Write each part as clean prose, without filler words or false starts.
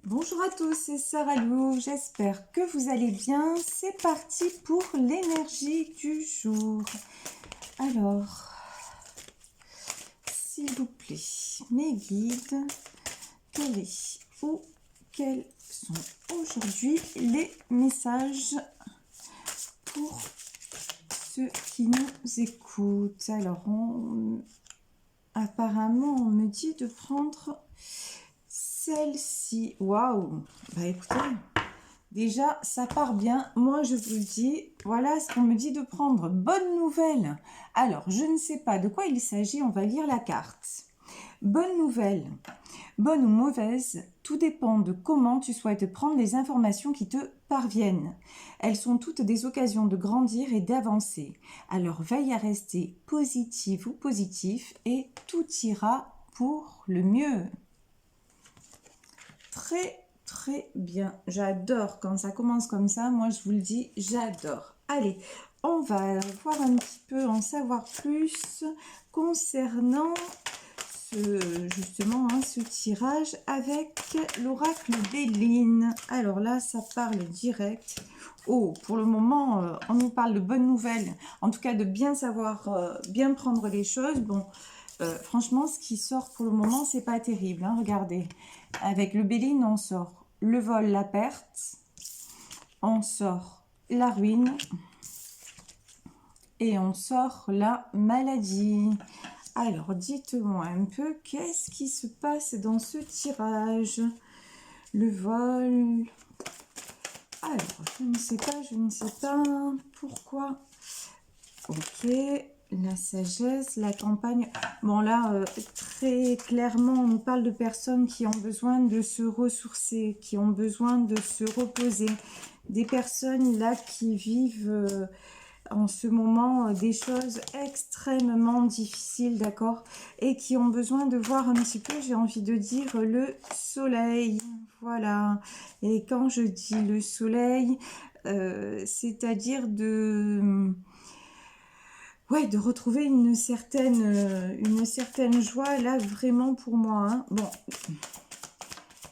Bonjour à tous, c'est Sarah Lou, j'espère que vous allez bien. C'est parti pour l'énergie du jour. Alors, s'il vous plaît, mes guides, quels sont aujourd'hui les messages pour ceux qui nous écoutent? Alors, apparemment, on me dit de prendre celle-ci. Waouh! Bah écoutez, déjà, ça part bien. Moi, je vous le dis, voilà ce qu'on me dit de prendre. Bonne nouvelle. Alors, je ne sais pas de quoi il s'agit. On va lire la carte. Bonne nouvelle. Bonne ou mauvaise, tout dépend de comment tu souhaites prendre les informations qui te parviennent. Elles sont toutes des occasions de grandir et d'avancer. Alors, veille à rester positive ou positif et tout ira pour le mieux. Très bien, j'adore quand ça commence comme ça, moi je vous le dis, j'adore. Allez, on va voir un petit peu, en savoir plus concernant ce tirage avec l'oracle Béline. Alors là, ça parle direct. Oh, pour le moment, on nous parle de bonnes nouvelles, en tout cas de bien savoir, bien prendre les choses. Bon, franchement, ce qui sort pour le moment, c'est pas terrible, hein, regardez. Avec le Béline, on sort le vol, la perte, on sort la ruine et on sort la maladie. Alors, dites-moi un peu, qu'est-ce qui se passe dans ce tirage? Le vol. Alors, je ne sais pas pourquoi. Ok, la sagesse, la campagne. Bon là, très clairement, on nous parle de personnes qui ont besoin de se ressourcer, qui ont besoin de se reposer. Des personnes là qui vivent en ce moment des choses extrêmement difficiles, d'accord? Et qui ont besoin de voir un petit peu, j'ai envie de dire, le soleil. Voilà. Et quand je dis le soleil, c'est-à-dire ouais, de retrouver une certaine joie, là, vraiment pour moi. Hein. Bon,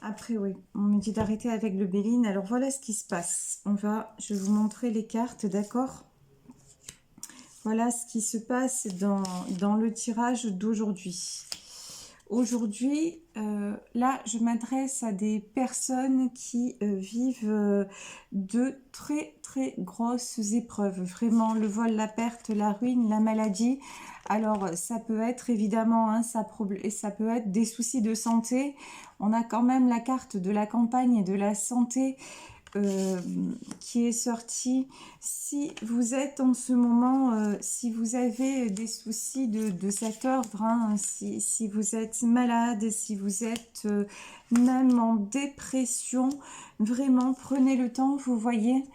après, oui, on me dit d'arrêter avec le Béline. Alors, voilà ce qui se passe. Je vais vous montrer les cartes, d'accord? Voilà ce qui se passe dans le tirage d'aujourd'hui. Aujourd'hui, là, je m'adresse à des personnes qui vivent de très grosses épreuves. Vraiment, le vol, la perte, la ruine, la maladie. Alors, ça peut être évidemment, hein, ça peut être des soucis de santé. On a quand même la carte de la campagne et de la santé qui est sortie. Si vous êtes en ce moment, si vous avez des soucis de cet ordre, hein, si vous êtes malade, si vous êtes même en dépression, vraiment prenez le temps. Vous voyez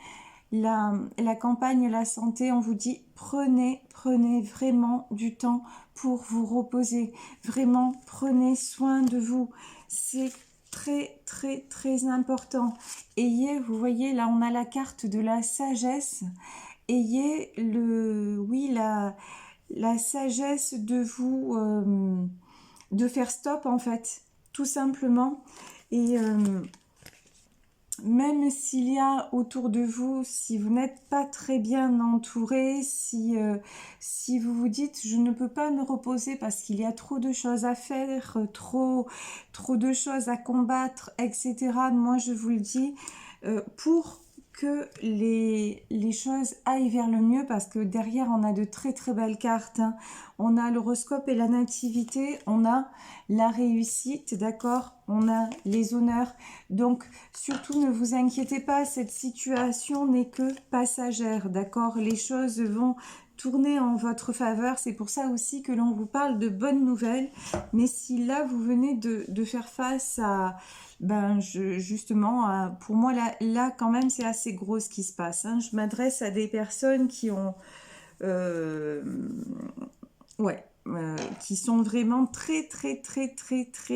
la campagne, la santé, on vous dit prenez vraiment du temps pour vous reposer. Vraiment prenez soin de vous. C'est très important. Ayez, vous voyez, là on a la carte de la sagesse. Ayez la sagesse de vous, de faire stop en fait, tout simplement. Et même s'il y a autour de vous, si vous n'êtes pas très bien entouré, si vous vous dites je ne peux pas me reposer parce qu'il y a trop de choses à faire, trop de choses à combattre, etc. Moi je vous le dis, pour que les choses aillent vers le mieux, parce que derrière on a de très belles cartes, hein. On a l'horoscope et la nativité, on a la réussite, d'accord, on a les honneurs. Donc surtout ne vous inquiétez pas, cette situation n'est que passagère, d'accord, les choses vont tourner en votre faveur. C'est pour ça aussi que l'on vous parle de bonnes nouvelles. Mais si là vous venez de faire face à justement, pour moi là quand même c'est assez gros ce qui se passe, hein. Je m'adresse à des personnes qui ont qui sont vraiment très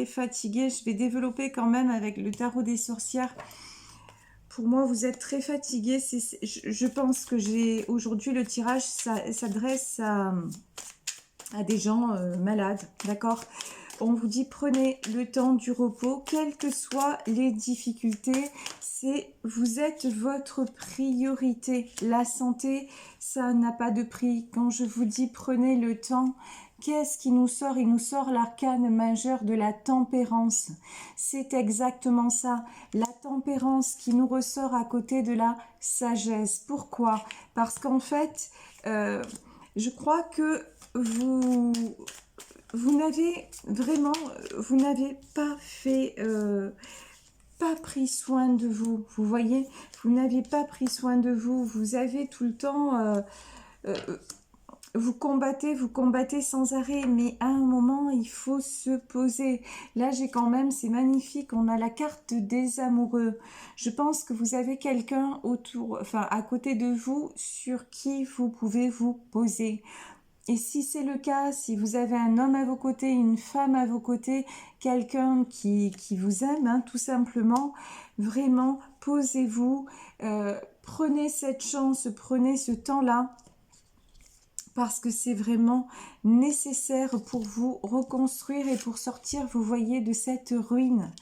fatiguées. Je vais développer quand même avec le tarot des sorcières. Pour moi, vous êtes très fatigués. Je pense que aujourd'hui le tirage s'adresse à des gens malades, d'accord. On vous dit prenez le temps du repos, quelles que soient les difficultés. Vous êtes votre priorité. La santé, ça n'a pas de prix. Quand je vous dis prenez le temps, qu'est-ce qui nous sort? Il nous sort l'arcane majeur de la tempérance. C'est exactement ça. La tempérance qui nous ressort à côté de la sagesse. Pourquoi? Parce qu'en fait, je crois que vous n'avez pas fait, pas pris soin de vous. Vous voyez, vous n'avez pas pris soin de vous. Vous avez tout le temps, vous combattez sans arrêt, mais à un moment, il faut se poser. Là, j'ai quand même, c'est magnifique, on a la carte des amoureux. Je pense que vous avez quelqu'un autour, enfin, à côté de vous, sur qui vous pouvez vous poser. Et si c'est le cas, si vous avez un homme à vos côtés, une femme à vos côtés, quelqu'un qui vous aime, hein, tout simplement, vraiment, posez-vous, prenez cette chance, prenez ce temps-là, parce que c'est vraiment nécessaire pour vous reconstruire et pour sortir, vous voyez, de cette ruine.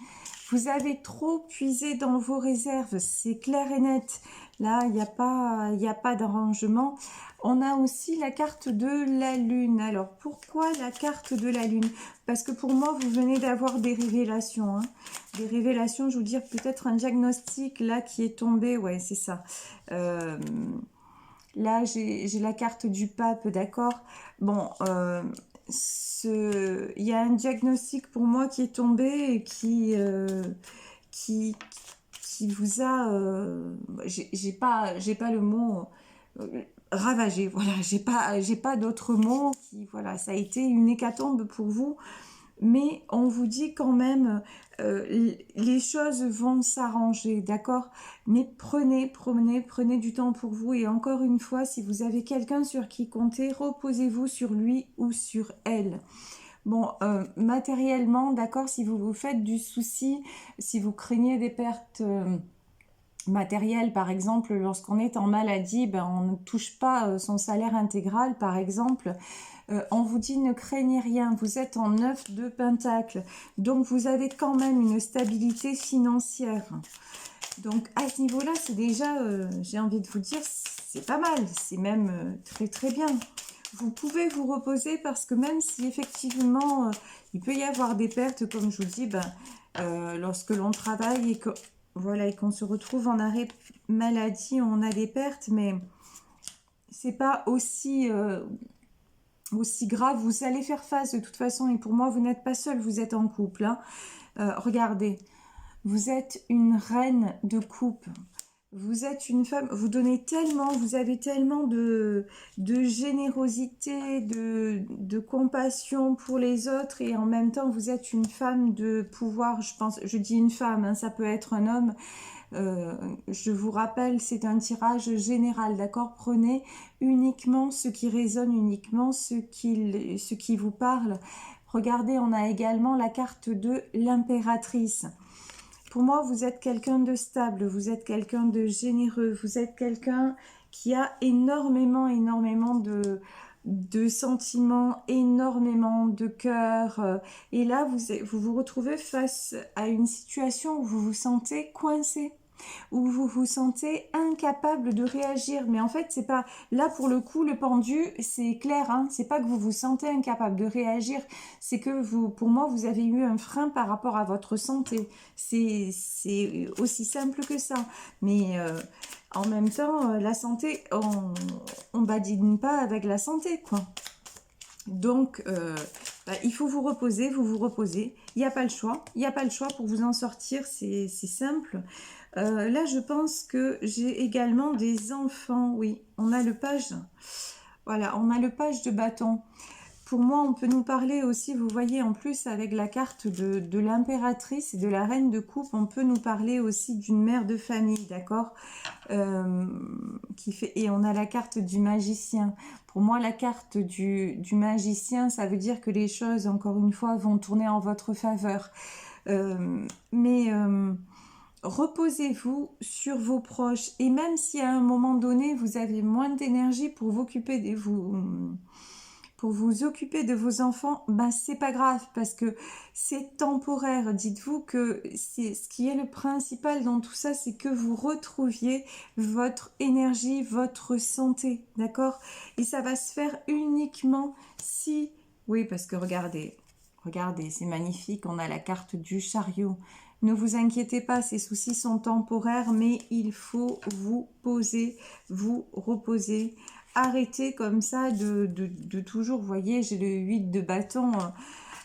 Vous avez trop puisé dans vos réserves, c'est clair et net. Là, il n'y a pas d'arrangement. On a aussi la carte de la Lune. Alors, pourquoi la carte de la Lune? Parce que pour moi, vous venez d'avoir des révélations. Hein. Des révélations, je veux dire, peut-être un diagnostic là qui est tombé. Ouais, c'est ça. Là, j'ai la carte du pape, d'accord? Bon, il y a un diagnostic pour moi qui est tombé et qui vous a... j'ai pas le mot... ravagé, voilà, j'ai pas d'autres mots, voilà, ça a été une hécatombe pour vous, mais on vous dit quand même, les choses vont s'arranger, d'accord? Mais prenez du temps pour vous, et encore une fois, si vous avez quelqu'un sur qui compter, reposez-vous sur lui ou sur elle. Bon, matériellement, d'accord, si vous vous faites du souci, si vous craignez des pertes... matériel, par exemple, lorsqu'on est en maladie, ben, on ne touche pas son salaire intégral, par exemple. On vous dit ne craignez rien, vous êtes en 9 de pentacle, donc vous avez quand même une stabilité financière. Donc à ce niveau-là, c'est déjà, j'ai envie de vous dire, c'est pas mal, c'est même très très bien. Vous pouvez vous reposer parce que même si effectivement il peut y avoir des pertes, comme je vous dis, ben, lorsque l'on travaille et que voilà, et qu'on se retrouve en arrêt maladie, on a des pertes, mais c'est pas aussi grave. Vous allez faire face de toute façon, et pour moi, vous n'êtes pas seul, vous êtes en couple. Hein. Regardez, vous êtes une reine de coupe. Vous êtes une femme, vous donnez tellement, vous avez tellement de générosité, de compassion pour les autres, et en même temps vous êtes une femme de pouvoir. Je pense, je dis une femme, hein, ça peut être un homme. Je vous rappelle, c'est un tirage général, d'accord? Prenez uniquement ce qui résonne, uniquement ce qui vous parle. Regardez, on a également la carte de l'impératrice. Pour moi, vous êtes quelqu'un de stable, vous êtes quelqu'un de généreux, vous êtes quelqu'un qui a énormément de sentiments, énormément de cœur. Et là, vous retrouvez face à une situation où vous vous sentez coincé, où vous vous sentez incapable de réagir. Mais en fait, c'est pas... Là, pour le coup, le pendu, c'est clair, hein, c'est pas que vous vous sentez incapable de réagir, c'est que vous, pour moi, vous avez eu un frein par rapport à votre santé. C'est aussi simple que ça. Mais en même temps, la santé, on badine pas avec la santé, quoi. Donc, il faut vous reposer, vous vous reposez. Il n'y a pas le choix. Il n'y a pas le choix pour vous en sortir. C'est simple. Là, je pense que j'ai également des enfants. Oui, on a le page. Voilà, on a le page de bâton. Pour moi, on peut nous parler aussi, vous voyez, en plus, avec la carte de l'impératrice et de la reine de coupe, on peut nous parler aussi d'une mère de famille, d'accord, et on a la carte du magicien. Pour moi, la carte du magicien, ça veut dire que les choses, encore une fois, vont tourner en votre faveur. Reposez-vous sur vos proches, et même si à un moment donné, vous avez moins d'énergie pour vous occuper de vous... pour vous occuper de vos enfants, ben c'est pas grave parce que c'est temporaire. Dites-vous que c'est ce qui est le principal dans tout ça, c'est que vous retrouviez votre énergie, votre santé, d'accord? Et ça va se faire uniquement si... Oui, parce que regardez, regardez, c'est magnifique, on a la carte du chariot. Ne vous inquiétez pas, ces soucis sont temporaires, mais il faut vous poser, vous reposer. Arrêtez comme ça de toujours, vous voyez, j'ai le 8 de bâton.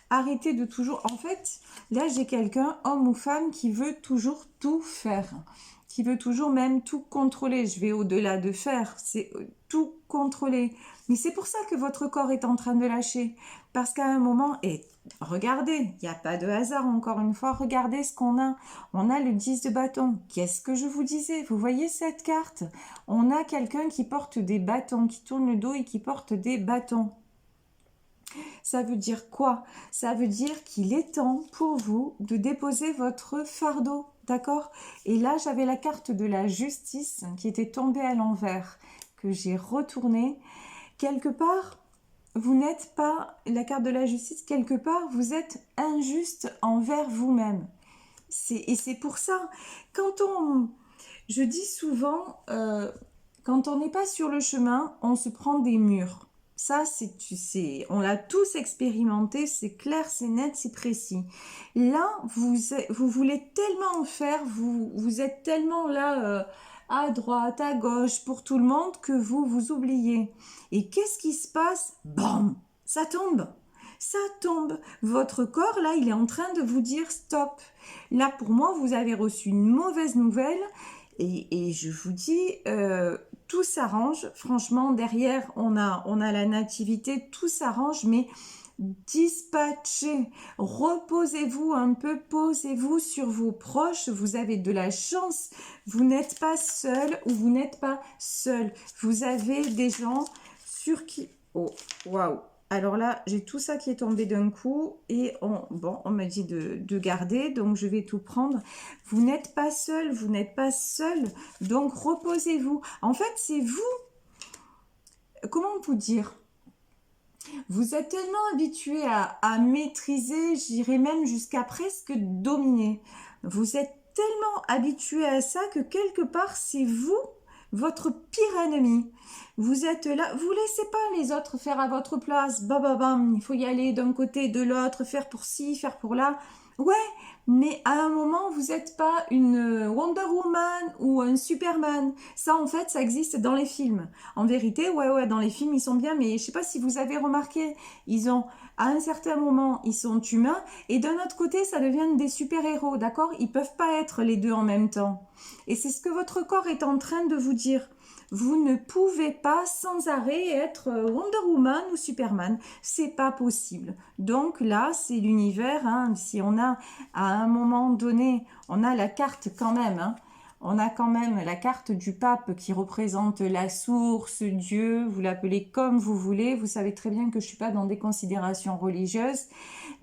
Arrêtez de toujours... En fait, là, j'ai quelqu'un, homme ou femme, qui veut toujours tout faire. Qui veut toujours même tout contrôler. Je vais au-delà de faire, c'est tout contrôler. Mais c'est pour ça que votre corps est en train de lâcher. Parce qu'à un moment, et regardez, il n'y a pas de hasard encore une fois, regardez ce qu'on a. On a le 10 de bâton. Qu'est-ce que je vous disais? Vous voyez cette carte? On a quelqu'un qui porte des bâtons, qui tourne le dos et qui porte des bâtons. Ça veut dire quoi? Ça veut dire qu'il est temps pour vous de déposer votre fardeau, d'accord? Et là, j'avais la carte de la justice qui était tombée à l'envers, que j'ai retournée. Quelque part, vous n'êtes pas, la carte de la justice, quelque part, vous êtes injuste envers vous-même. Et c'est pour ça, je dis souvent, quand on n'est pas sur le chemin, on se prend des murs. Ça, on l'a tous expérimenté, c'est clair, c'est net, c'est précis. Là, vous voulez tellement en faire, vous êtes tellement là, à droite, à gauche, pour tout le monde, que vous vous oubliez. Et qu'est-ce qui se passe? Bam! Ça tombe. Ça tombe. Votre corps, là, il est en train de vous dire stop. Là, pour moi, vous avez reçu une mauvaise nouvelle. Et je vous dis, tout s'arrange. Franchement, derrière, on a la nativité, tout s'arrange, mais dispatchez, reposez-vous un peu, posez-vous sur vos proches, vous avez de la chance, vous n'êtes pas seul ou vous n'êtes pas seul. Vous avez des gens sur qui... Oh, waouh! Alors là, j'ai tout ça qui est tombé d'un coup et on me dit de garder, donc je vais tout prendre. Vous n'êtes pas seul, vous n'êtes pas seul, donc reposez-vous. En fait, c'est vous, comment vous dire? Vous êtes tellement habitué à maîtriser, j'irais même jusqu'à presque dominer. Vous êtes tellement habitué à ça que quelque part, c'est vous, votre pire ennemi. Vous êtes là, vous laissez pas les autres faire à votre place. Bam, il faut y aller d'un côté, de l'autre, faire pour ci, faire pour là. Ouais, mais à un moment, vous n'êtes pas une Wonder Woman ou un Superman. Ça, en fait, ça existe dans les films. En vérité, ouais, dans les films, ils sont bien, mais je sais pas si vous avez remarqué, à un certain moment, ils sont humains, et d'un autre côté, ça devient des super-héros, d'accord? Ils peuvent pas être les deux en même temps. Et c'est ce que votre corps est en train de vous dire. Vous ne pouvez pas sans arrêt être Wonder Woman ou Superman. C'est pas possible. Donc là, c'est l'univers. Hein. Si on a, à un moment donné, on a la carte quand même. Hein. On a quand même la carte du pape qui représente la source, Dieu, vous l'appelez comme vous voulez. Vous savez très bien que je ne suis pas dans des considérations religieuses.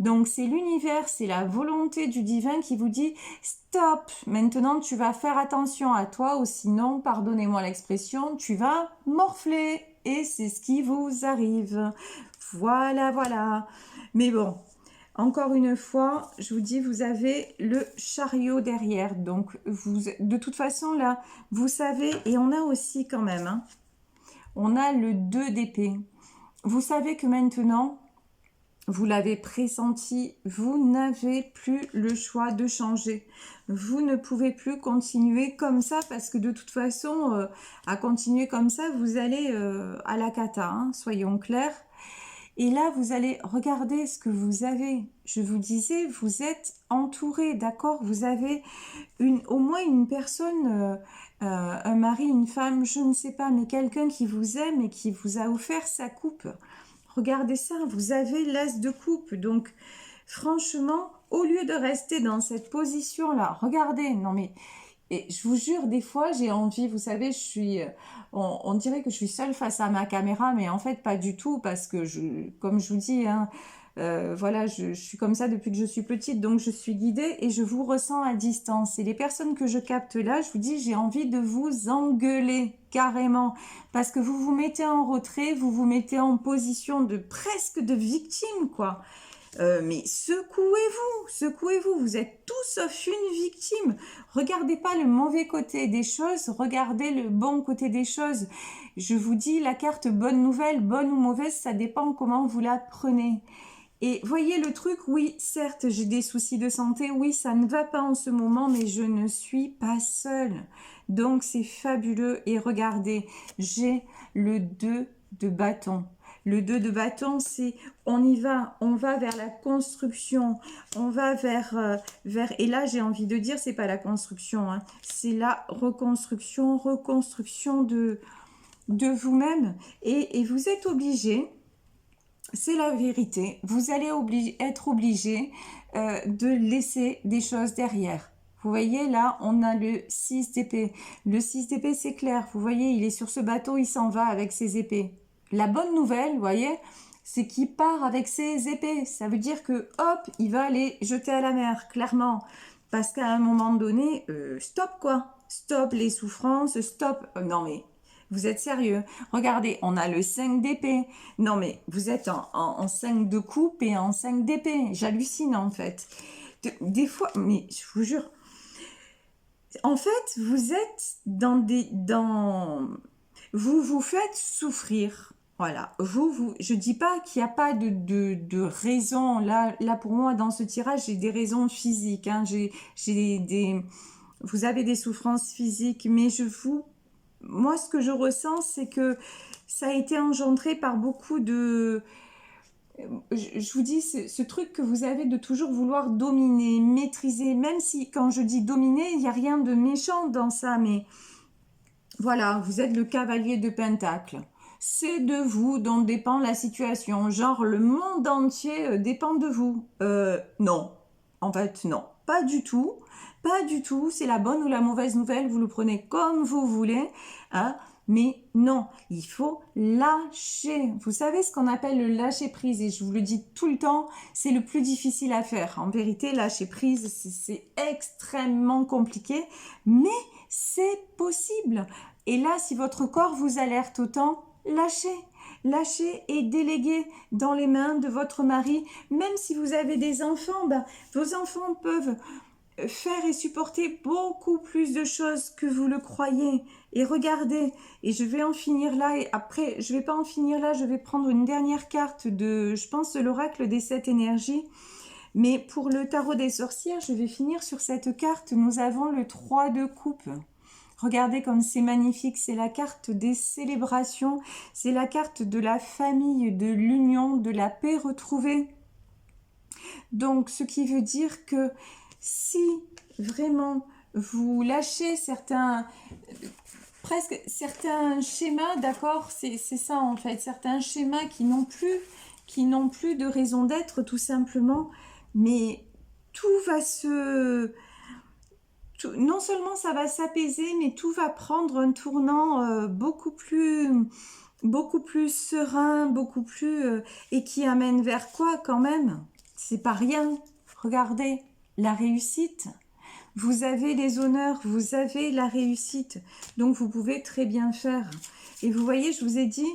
Donc c'est l'univers, c'est la volonté du divin qui vous dit stop, maintenant tu vas faire attention à toi ou sinon, pardonnez-moi l'expression, tu vas morfler. Et c'est ce qui vous arrive. Voilà. Mais bon... Encore une fois, je vous dis, vous avez le chariot derrière. Donc, de toute façon, là, vous savez, et on a aussi quand même, hein, on a le 2 d'épée. Vous savez que maintenant, vous l'avez pressenti, vous n'avez plus le choix de changer. Vous ne pouvez plus continuer comme ça parce que de toute façon, à continuer comme ça, vous allez à la cata, hein, soyons clairs. Et là, vous allez regarder ce que vous avez. Je vous disais, vous êtes entouré, d'accord? Vous avez au moins une personne, un mari, une femme, je ne sais pas, mais quelqu'un qui vous aime et qui vous a offert sa coupe. Regardez ça, vous avez l'as de coupe. Donc, franchement, au lieu de rester dans cette position-là, regardez, non mais... Et je vous jure, des fois, j'ai envie, vous savez, on dirait que je suis seule face à ma caméra, mais en fait, pas du tout, parce que, comme je vous dis, hein, Voilà, je suis comme ça depuis que je suis petite, donc je suis guidée et je vous ressens à distance. Et les personnes que je capte là, je vous dis, j'ai envie de vous engueuler carrément, parce que vous vous mettez en retrait, vous vous mettez en position de presque de victime, quoi. Mais secouez-vous, vous êtes tout sauf une victime. Regardez pas le mauvais côté des choses, regardez le bon côté des choses. Je vous dis, la carte bonne nouvelle, bonne ou mauvaise, ça dépend comment vous la prenez. Et voyez le truc, oui, certes, j'ai des soucis de santé, oui, ça ne va pas en ce moment, mais je ne suis pas seule. Donc, c'est fabuleux. Et regardez, j'ai le 2 de bâton. Le 2 de bâton, c'est on y va, on va vers la construction, on va vers et là j'ai envie de dire, c'est pas la construction, hein, c'est la reconstruction de vous-même. Et vous êtes obligé, c'est la vérité, vous allez être obligé de laisser des choses derrière. Vous voyez, là, on a le 6 d'épée. Le 6 d'épée, c'est clair. Vous voyez, il est sur ce bateau, il s'en va avec ses épées. La bonne nouvelle, vous voyez, c'est qu'il part avec ses épées. Ça veut dire que, hop, il va les jeter à la mer, clairement. Parce qu'à un moment donné, stop, quoi. Stop les souffrances, stop. Non, mais vous êtes sérieux? Regardez, on a le 5 d'épée. Non, mais vous êtes en 5 de coupe et en 5 d'épée. J'hallucine, en fait. Des fois, mais je vous jure, en fait, vous êtes vous vous faites souffrir. Voilà. Je dis pas qu'il n'y a pas de raison. Là, pour moi, dans ce tirage, j'ai des raisons physiques, hein. Vous avez des souffrances physiques, mais moi, ce que je ressens, c'est que ça a été engendré par beaucoup de, je vous dis, ce truc que vous avez de toujours vouloir dominer, maîtriser, même si quand je dis dominer, il n'y a rien de méchant dans ça, mais voilà, vous êtes le cavalier de Pentacle. C'est de vous dont dépend la situation, genre le monde entier dépend de vous. Non, en fait non, pas du tout, pas du tout, c'est la bonne ou la mauvaise nouvelle, vous le prenez comme vous voulez, hein. Mais non, il faut lâcher. Vous savez ce qu'on appelle le lâcher prise, et je vous le dis tout le temps, c'est le plus difficile à faire. En vérité, lâcher prise, c'est extrêmement compliqué, mais c'est possible. Et là, si votre corps vous alerte autant, lâchez. Lâchez et déléguez dans les mains de votre mari. Même si vous avez des enfants, vos enfants peuvent faire et supporter beaucoup plus de choses que vous le croyez. Et regardez, et je vais en finir là, et après, je vais pas en finir là, je vais prendre une dernière carte je pense, de l'oracle des 7 énergies. Mais pour le tarot des sorcières, je vais finir sur cette carte. Nous avons le 3 de coupe. Regardez comme c'est magnifique, c'est la carte des célébrations, c'est la carte de la famille, de l'union, de la paix retrouvée. Donc, ce qui veut dire que si vraiment vous lâchez presque certains schémas, d'accord, c'est ça en fait, certains schémas qui n'ont plus de raison d'être tout simplement, mais tout va non seulement ça va s'apaiser, mais tout va prendre un tournant beaucoup plus serein, beaucoup plus et qui amène vers quoi quand même? C'est pas rien. Regardez, la réussite. Vous avez les honneurs, vous avez la réussite. Donc vous pouvez très bien faire. Et vous voyez, je vous ai dit,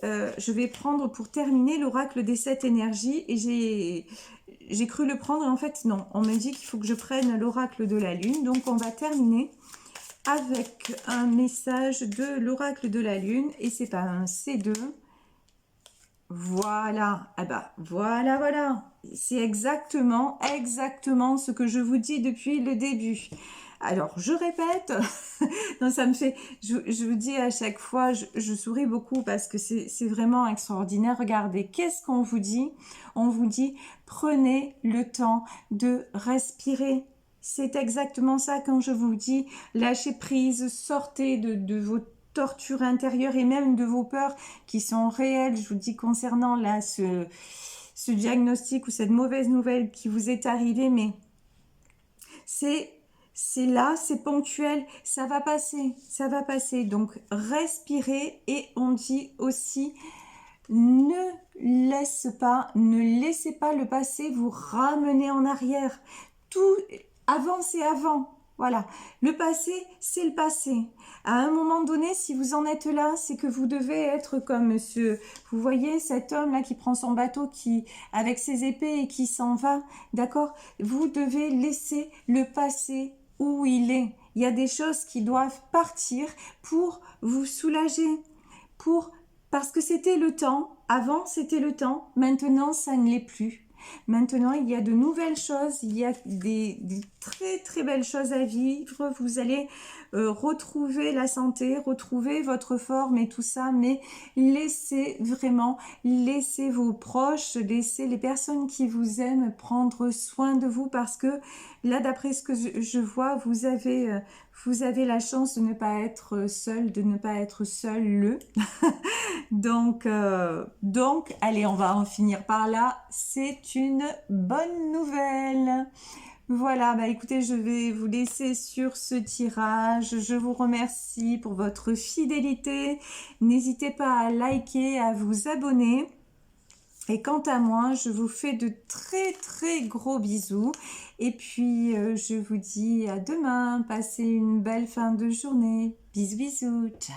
je vais prendre pour terminer l'oracle des 7 énergies. Et j'ai cru le prendre et en fait non. On me dit qu'il faut que je prenne l'oracle de la lune. Donc on va terminer avec un message de l'oracle de la lune. Et c'est pas un C2. Voilà, ah bah voilà, c'est exactement ce que je vous dis depuis le début. Alors, je répète, non, ça me fait, je vous dis à chaque fois, je souris beaucoup parce que c'est vraiment extraordinaire. Regardez, qu'est-ce qu'on vous dit? On vous dit, prenez le temps de respirer. C'est exactement ça quand je vous dis, lâchez prise, sortez de vos torture intérieure et même de vos peurs qui sont réelles. Je vous dis concernant là ce diagnostic ou cette mauvaise nouvelle qui vous est arrivée, mais c'est là, c'est ponctuel, ça va passer. Donc respirez et on dit aussi ne laissez pas le passé vous ramener en arrière. Tout, avant, c'est avant. Voilà, le passé, c'est le passé. À un moment donné, si vous en êtes là, c'est que vous devez être comme monsieur. Vous voyez cet homme-là qui prend son bateau avec ses épées et qui s'en va, d'accord? Vous devez laisser le passé où il est. Il y a des choses qui doivent partir pour vous soulager, parce que c'était le temps. Avant, c'était le temps. Maintenant, ça ne l'est plus. Maintenant, il y a de nouvelles choses, il y a des très très belles choses à vivre. Vous allez retrouver la santé, retrouver votre forme et tout ça, mais laissez vos proches, laissez les personnes qui vous aiment prendre soin de vous, parce que là, d'après ce que je vois, vous avez la chance de ne pas être seul, de ne pas être seul. Donc, allez, on va en finir par là. C'est une bonne nouvelle. Voilà, bah écoutez, je vais vous laisser sur ce tirage. Je vous remercie pour votre fidélité. N'hésitez pas à liker, à vous abonner. Et quant à moi, je vous fais de très très gros bisous. Et puis, je vous dis à demain. Passez une belle fin de journée. Bisous bisous. Ciao.